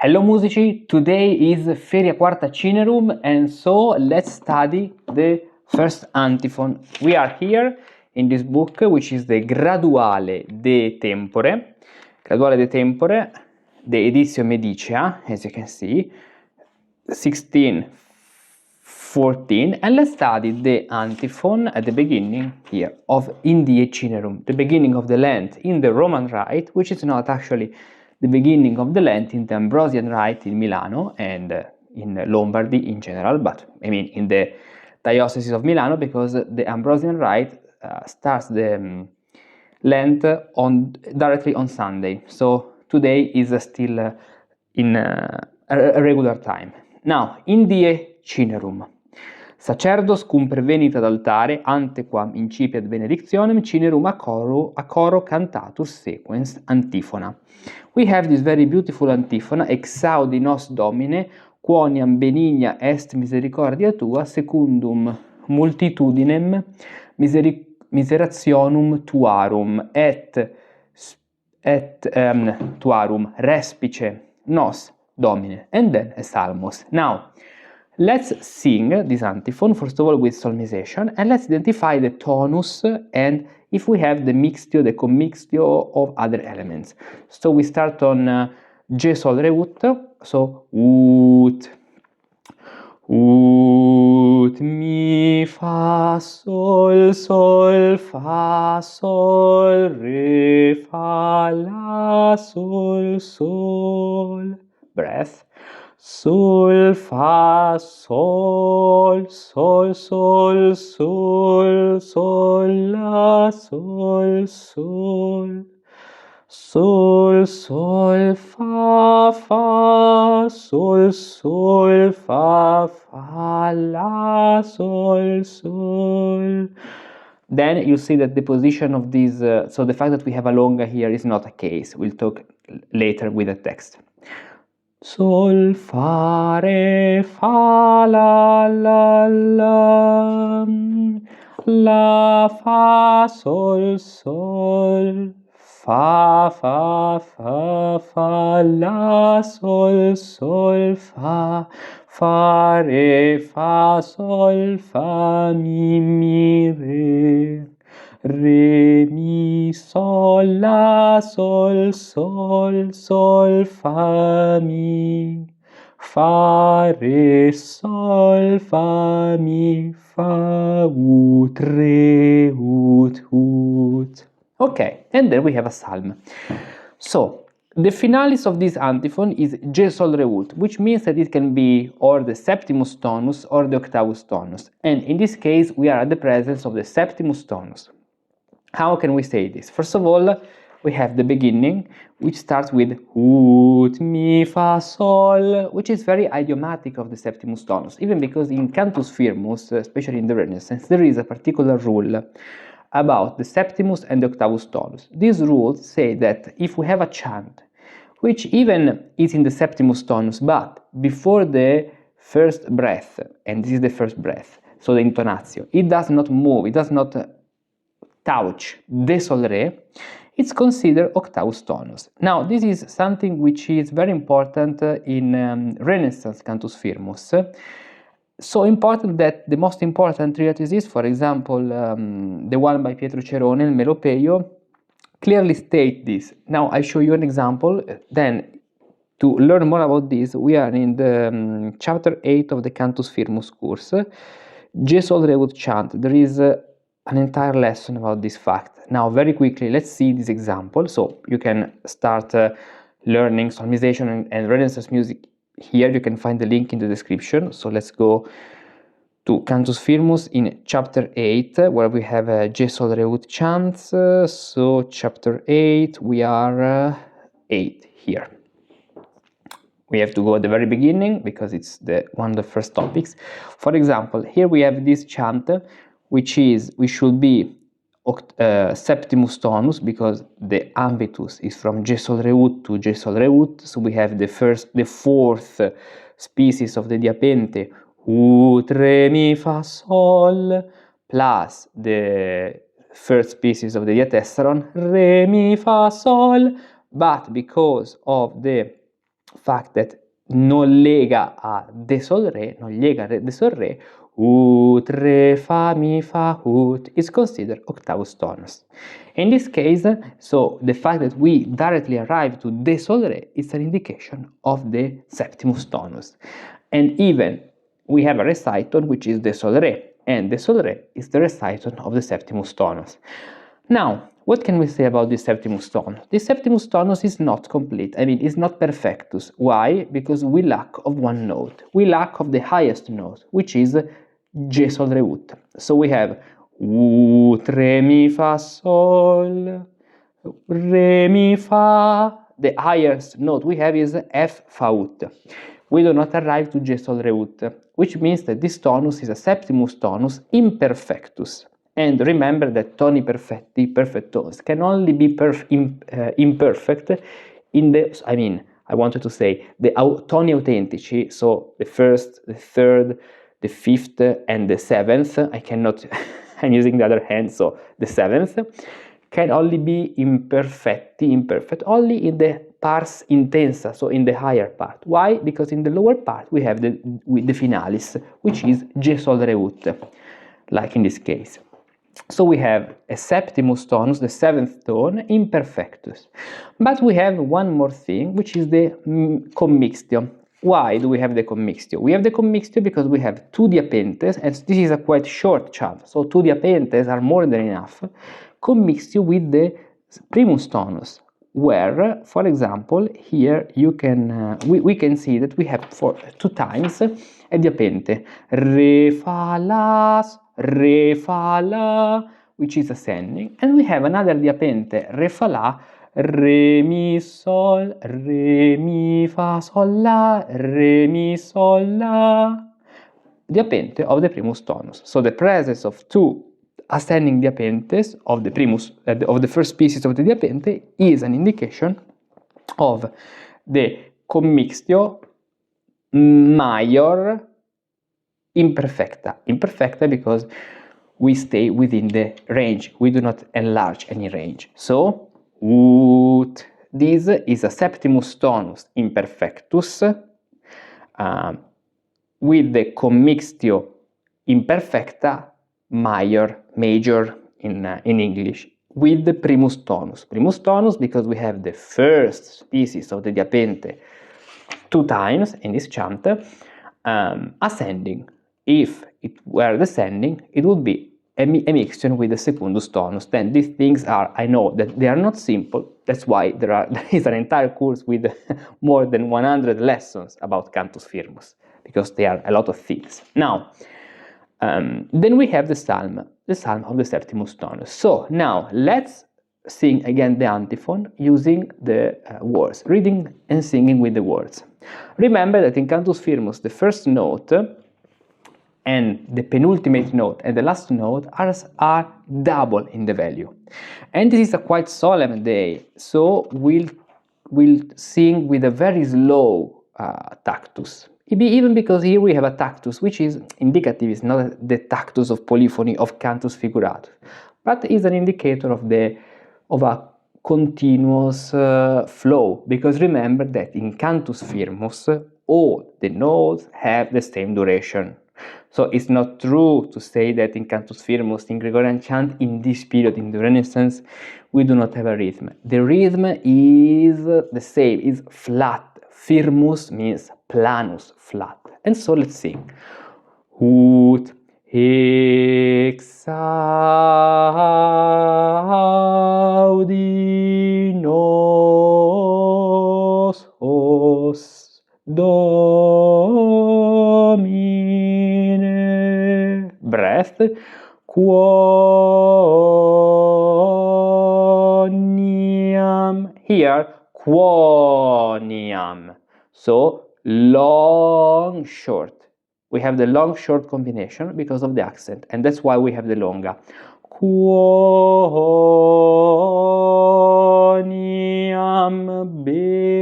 Hello musici, today is Feria IV Cinerum and so let's study the first antiphon. We are here in this book which is the Graduale de Tempore. Graduale de Tempore, the Editio Medicea, as you can see, 1614, and let's study the antiphon at the beginning here of in the Cinerum, the beginning of the Lent in the Roman Rite, which is not actually the beginning of the Lent in the Ambrosian Rite in Milano and in Lombardy in general, but I mean in the Diocese of Milano, because the Ambrosian Rite starts the Lent directly on Sunday. So today is still in a regular time. Now, in die Cinerum. Sacerdos cum pervenit ad altare, antequam incipiat benedictionem, cinerum a coro cantatus sequens antifona. We have this very beautiful antifona, Exaudi nos Domine, quoniam benigna est misericordia tua, secundum multitudinem miserationum tuarum, et tuarum respice nos Domine. And then a psalmos. Now, let's sing this antiphon, first of all with solmization, and let's identify the tonus and if we have the mixtio, the commixtio of other elements. So we start on G sol re ut, so ut, mi fa sol re fa la sol, breath. Sol, fa, sol, la, sol, fa, sol, fa, la, sol. Then you see that the position of these, so the fact that we have a longa here is not a case. We'll talk later with the text. Sol, fa, re, fa, la, la, fa, sol, fa, la, sol, fa, re, fa, sol, fa, mi, re, mi, sol, la, sol, fa, mi, fa, re, sol, fa, mi, fa, ut, re, ut. Okay, and then we have a psalm. So, the finalis of this antiphon is G sol re ut, which means that it can be or the septimus tonus or the octavus tonus. And in this case, we are at the presence of the septimus tonus. How can we say this? First of all, we have the beginning, which starts with ut, mi, fa, sol, which is very idiomatic of the septimus tonus, even because in Cantus Firmus, especially in the Renaissance, there is a particular rule about the septimus and the octavus tonus. These rules say that if we have a chant, which even is in the septimus tonus, but before the first breath, and this is the first breath, so the intonatio, it does not move, it does not touch de sol re, it's considered octavus tonus. Now, this is something which is very important in Renaissance Cantus Firmus. So important that the most important treatises, for example, the one by Pietro Cerone, il Melopeio, clearly state this. Now, I show you an example. Then, to learn more about this, we are in the chapter 8 of the Cantus Firmus course, G sol re ut chant. There is an entire lesson about this fact. Now, very quickly, let's see this example. So you can start learning solmization and Renaissance music here. You can find the link in the description. So let's go to Cantus Firmus in chapter 8, where we have G sol re ut chants. So chapter 8, we are 8 here. We have to go at the very beginning because it's one of the first topics. For example, here we have this chant, we should be septimus tonus, because the ambitus is from G sol re ut to G sol re ut, so we have the fourth species of the diapente, ut, re, mi, fa, sol, plus the first species of the diatessaron, re, mi, fa, sol, but because of the fact that non lega a de sol re, non lega de sol re, ut, re, fa, mi, fa, ut is considered octavus tonus. In this case, so the fact that we directly arrive to de sol re is an indication of the septimus tonus. And even we have a reciton which is de sol re, and de sol re is the reciton of the septimus tonus. Now, what can we say about this septimus tonus? This septimus tonus is not complete, I mean, it's not perfectus. Why? Because we lack of one note. We lack of the highest note, which is G sol re ut. So we have ut, re, mi, fa, sol, re, mi, fa. The highest note we have is F, fa, ut. We do not arrive to G sol re ut, which means that this tonus is a septimus tonus imperfectus. And remember that toni perfetti, perfect tones, can only be imperfect in the, I mean, I wanted to say the toni autentici, so the first, the third, the fifth, and the seventh. I cannot, I'm using the other hand, so the seventh can only be imperfect only in the pars intensa, so in the higher part. Why? Because in the lower part we have the finalis, which is G sol re ut, like in this case. So we have a septimus tonus, the seventh tone, imperfectus. But we have one more thing, which is the commixtio. Why do we have the commixtio? We have the commixtio because we have two diapentes, and this is a quite short chant, so two diapentes are more than enough. Commixtio with the primus tonus, where, for example, here you can we can see that we have for two times a diapente, re, fa, la, re, fa, la, which is ascending, and we have another diapente, re, fa, la, re, mi, sol, re, mi, fa, sol, la, re, mi, sol, la, diapente of the primus tonus. So the presence of two ascending diapentes of the primus, of the first species of the diapente, is an indication of the commixtio major imperfecta. Imperfecta because we stay within the range, we do not enlarge any range. So, ut, this is a septimus tonus imperfectus with the commixtio imperfecta major in English, with the primus tonus. Primus tonus because we have the first species of the diapente two times in this chant, ascending. If it were descending, it would be a mixture with the secundus tonus. Then these things are, I know that they are not simple, that's why there is an entire course with more than 100 lessons about Cantus Firmus, because there are a lot of things. Now, then we have the psalm of the septimus tonus. So now let's sing again the antiphon using the words, reading and singing with the words. Remember that in Cantus Firmus the first note and the penultimate note and the last note are double in the value. And this is a quite solemn day, so we'll sing with a very slow tactus. Even because here we have a tactus which is indicative, it's not the tactus of polyphony of Cantus Figuratus, but is an indicator of a continuous flow, because remember that in Cantus Firmus all the notes have the same duration. So it's not true to say that in Cantus Firmus, in Gregorian chant, in this period, in the Renaissance, we do not have a rhythm. The rhythm is the same, is flat. Firmus means planus, flat. And so let's sing. Ut Exaudi nos os Domine. Breath. Quoniam. Here, quoniam. So long, short. We have the long, short combination because of the accent, and that's why we have the longa. Quoniam benigna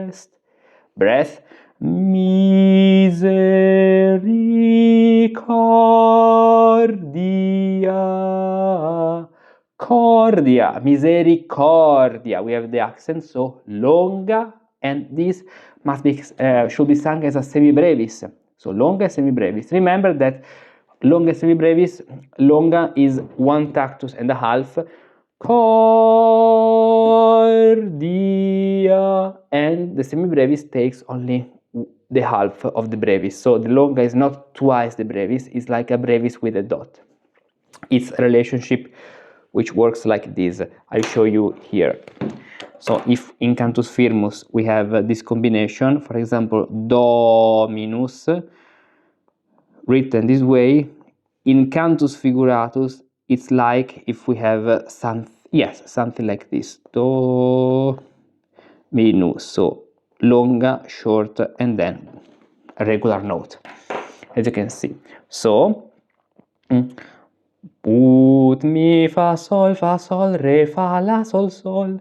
est. Breath. Misericordia misericordia, misericordia. We have the accent, so longa, and this must be should be sung as a semibrevis. So longa and semibrevis. Remember that longa and semibrevis, longa is 1 tactus and a half, cordia, and the semibrevis takes only the half of the brevis. So the longa is not twice the brevis, it's like a brevis with a dot. It's a relationship which works like this. I'll show you here. So if in Cantus Firmus we have this combination, for example, Dominus, written this way, in Cantus Figuratus, it's like if we have something like this, Dominus, so longa, short, and then a regular note, as you can see. So, ut, mi, fa, sol, re, fa, la, sol, sol.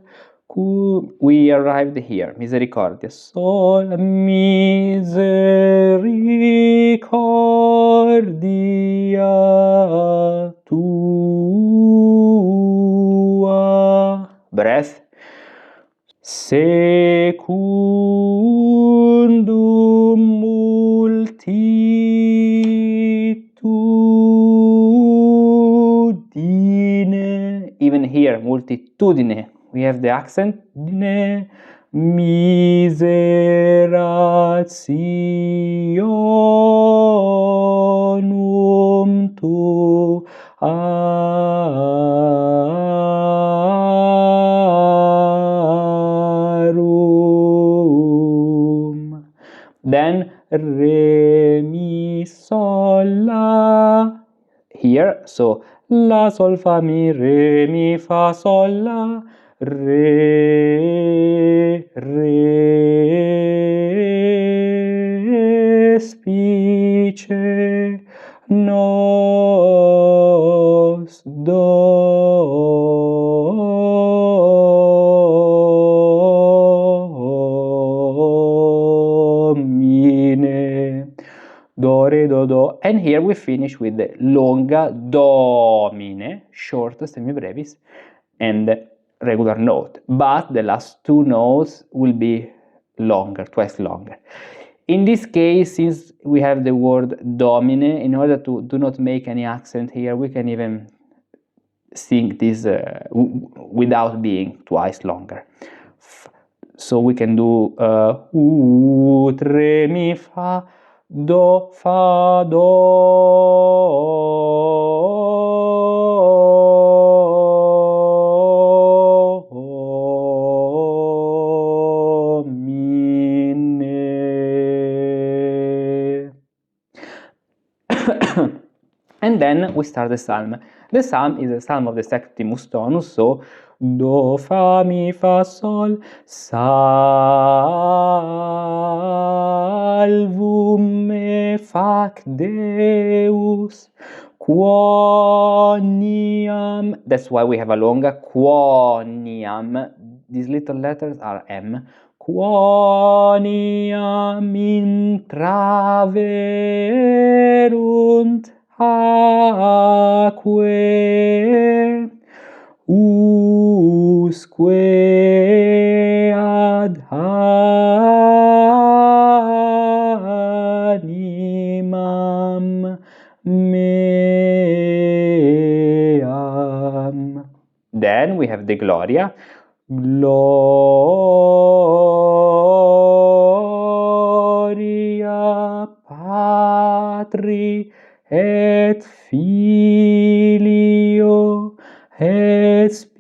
We arrived here, misericordia, sol, misericordia tua, breath, secundum multitudine, even here, multitudine, we have the accent, dine, miserationum tuarum. Then re, mi, sol, la, here, so la, sol, fa, mi, re, mi, fa, sol, la, re, respice nos Domine. Do, re, do, and here we finish with the longa Domine, short semibrevis, and regular note, but the last two notes will be longer, twice longer. In this case, since we have the word Domine, in order to do not make any accent here, we can even sing this without being twice longer. So we can do ut, re, mi, fa, do, and then we start the psalm. The psalm is a psalm of the Septimus Tonus, so do, fa, mi, fa, sol, salvum me fac Deus, quoniam, that's why we have a longa, quoniam, these little letters are M, quoniam intraverunt aquae, usque ad animam meam. Then we have the Gloria. Gloria Patri et Filio et Spiritui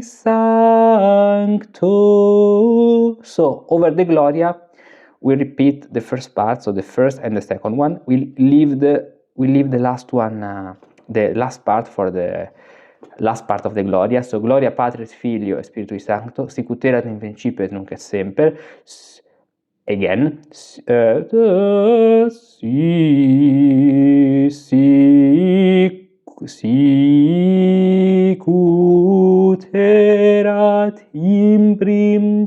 Sancto. So over the Gloria we repeat the first part, so the first and the second one. We leave the last one, the last part for the last part of the Gloria. So Gloria Patris Filio et Spiritui Sancto, sicut erat in principio et nunc et semper. Again, sicut erat in principio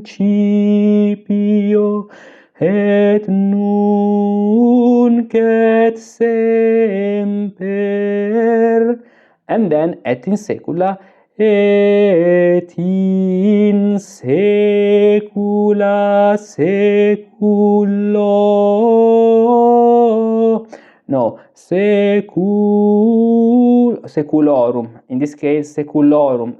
et nunc et semper and then et in secula, et in secula seculorum. In this case, seculorum.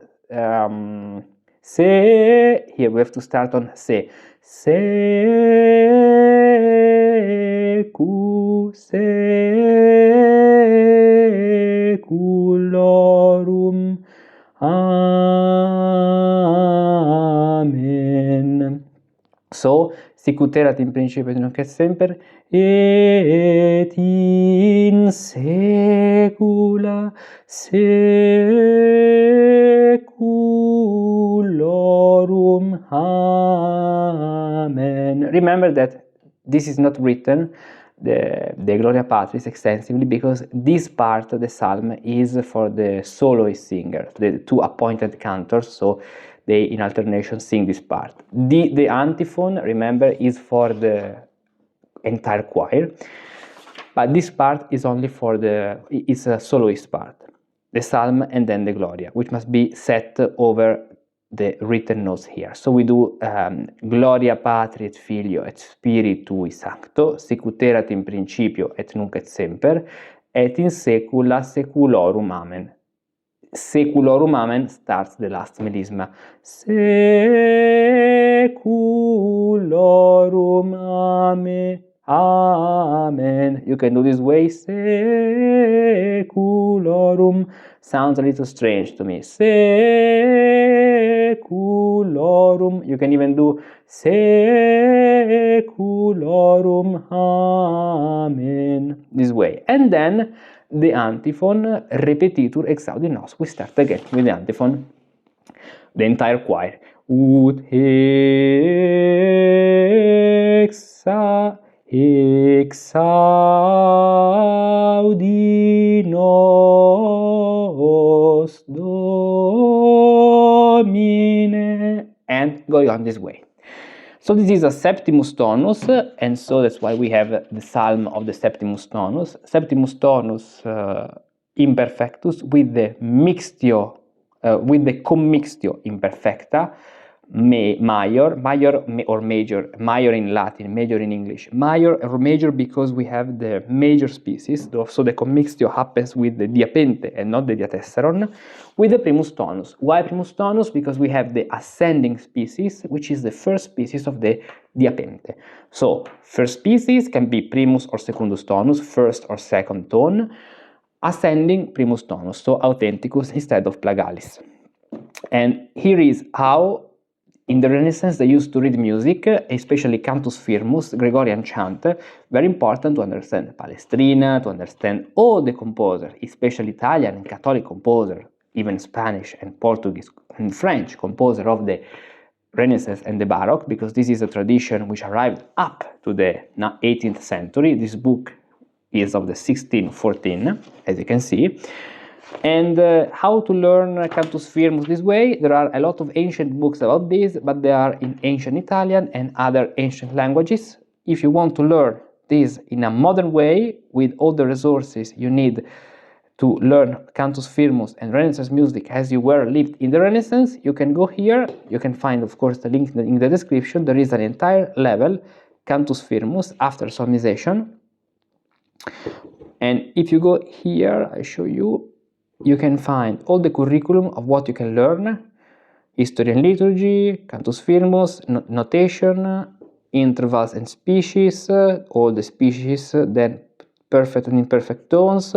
Here we have to start on se. Seculorum. Amen. So, sicut erat in principio et nunc et semper, et in secula seculorum. Amen. Remember that this is not written, the Gloria Patris, extensively, because this part of the psalm is for the soloist singer, the two appointed cantors, so they in alternation sing this part. The antiphon, remember, is for the entire choir, but this part is only for it's a soloist part, the psalm and then the Gloria, which must be set over the written notes here. So we do Gloria Patri et Filio et Spiritui Sancto, sicut erat in principio et nunc et semper, et in secula seculorum. Amen. Seculorum amen starts the last melisma. Seculorum amen. Amen. You can do this way. Seculorum sounds a little strange to me. Seculorum. You can even do seculorum. Amen. This way. And then the antiphon, repetitur exaudi nos. We start again with the antiphon, the entire choir. Ut exaudi nos Domine, and going on this way. So this is a Septimus Tonus, and so that's why we have the psalm of the Septimus Tonus. Septimus Tonus Imperfectus with the Mixtio, with the Commixtio Imperfecta, major or major, major in Latin, major in English. Major or major because we have the major species, so the Commixtio happens with the diapente and not the diatessaron, with the Primus Tonus. Why Primus Tonus? Because we have the ascending species, which is the first species of the diapente. So first species can be Primus or Secundus Tonus, first or second tone, ascending Primus Tonus, so Authenticus instead of Plagalis. And here is how in the Renaissance they used to read music, especially Cantus Firmus, Gregorian Chant, very important to understand Palestrina, to understand all the composers, especially Italian and Catholic composer, even Spanish and Portuguese and French composer of the Renaissance and the Baroque, because this is a tradition which arrived up to the 18th century. This book is of the 1614, as you can see. And how to learn Cantus Firmus this way? There are a lot of ancient books about this, but they are in ancient Italian and other ancient languages. If you want to learn this in a modern way, with all the resources you need to learn Cantus Firmus and Renaissance music as you were lived in the Renaissance, you can go here. You can find, of course, the link in the description. There is an entire level, Cantus Firmus, after Solmization. And if you go here, I show you, you can find all the curriculum of what you can learn: history and liturgy, Cantus Firmus, notation, intervals and species, all the species, then perfect and imperfect tones,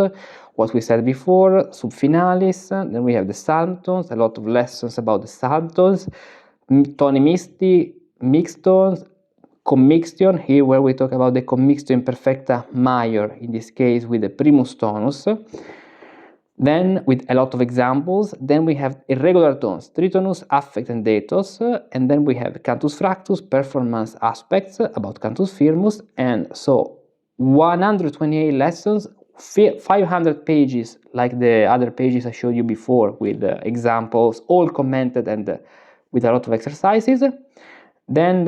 what we said before, subfinalis, then we have the psalm tones, a lot of lessons about the psalm tones, toni misti, mixed tones, commixtion, here where we talk about the commixtio imperfecta major, in this case with the primus tonus. Then with a lot of examples, then we have irregular tones, tritonus, affect and datos, and then we have cantus fractus, performance aspects about cantus firmus, and so 128 lessons, 500 pages like the other pages I showed you before, with examples, all commented and with a lot of exercises. Then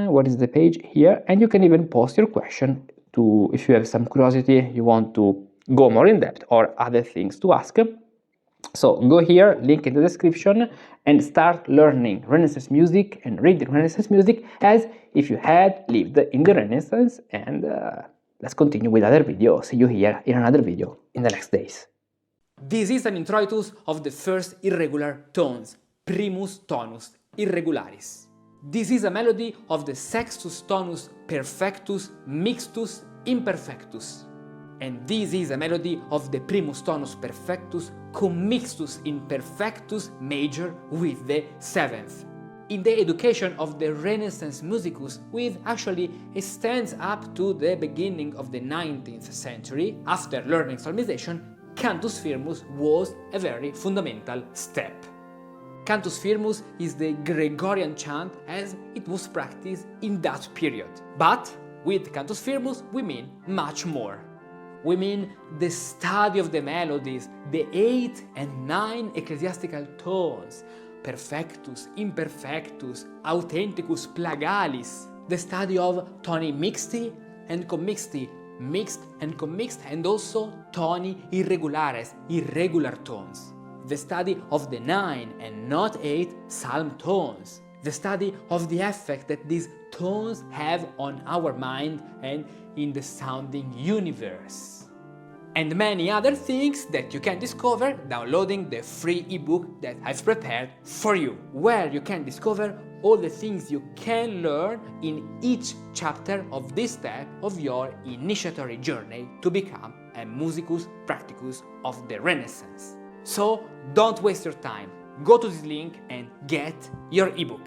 what is the page here? And you can even post your question to, if you have some curiosity, you want to go more in depth or other things to ask. So go here, link in the description, and start learning Renaissance music and reading Renaissance music as if you had lived in the Renaissance. And let's continue with other videos. See you here in another video in the next days. This is an introitus of the first irregular tones, primus tonus irregularis. This is a melody of the sextus tonus perfectus, mixtus, imperfectus. And this is a melody of the primus tonus perfectus, commixtus imperfectus major with the seventh. In the education of the Renaissance musicus, which actually extends up to the beginning of the 19th century, after learning solmization, Cantus Firmus was a very fundamental step. Cantus Firmus is the Gregorian chant as it was practiced in that period. But with Cantus Firmus we mean much more. We mean the study of the melodies, the 8 and 9 ecclesiastical tones, Perfectus, Imperfectus, Authenticus, Plagalis, the study of toni mixti and commixti, mixed and commixed, and also toni irregulares, irregular tones. The study of the 9 and not 8 psalm tones. The study of the effect that these tones have on our mind and in the sounding universe. And many other things that you can discover downloading the free ebook that I've prepared for you, where you can discover all the things you can learn in each chapter of this step of your initiatory journey to become a musicus practicus of the Renaissance. So don't waste your time, go to this link and get your ebook.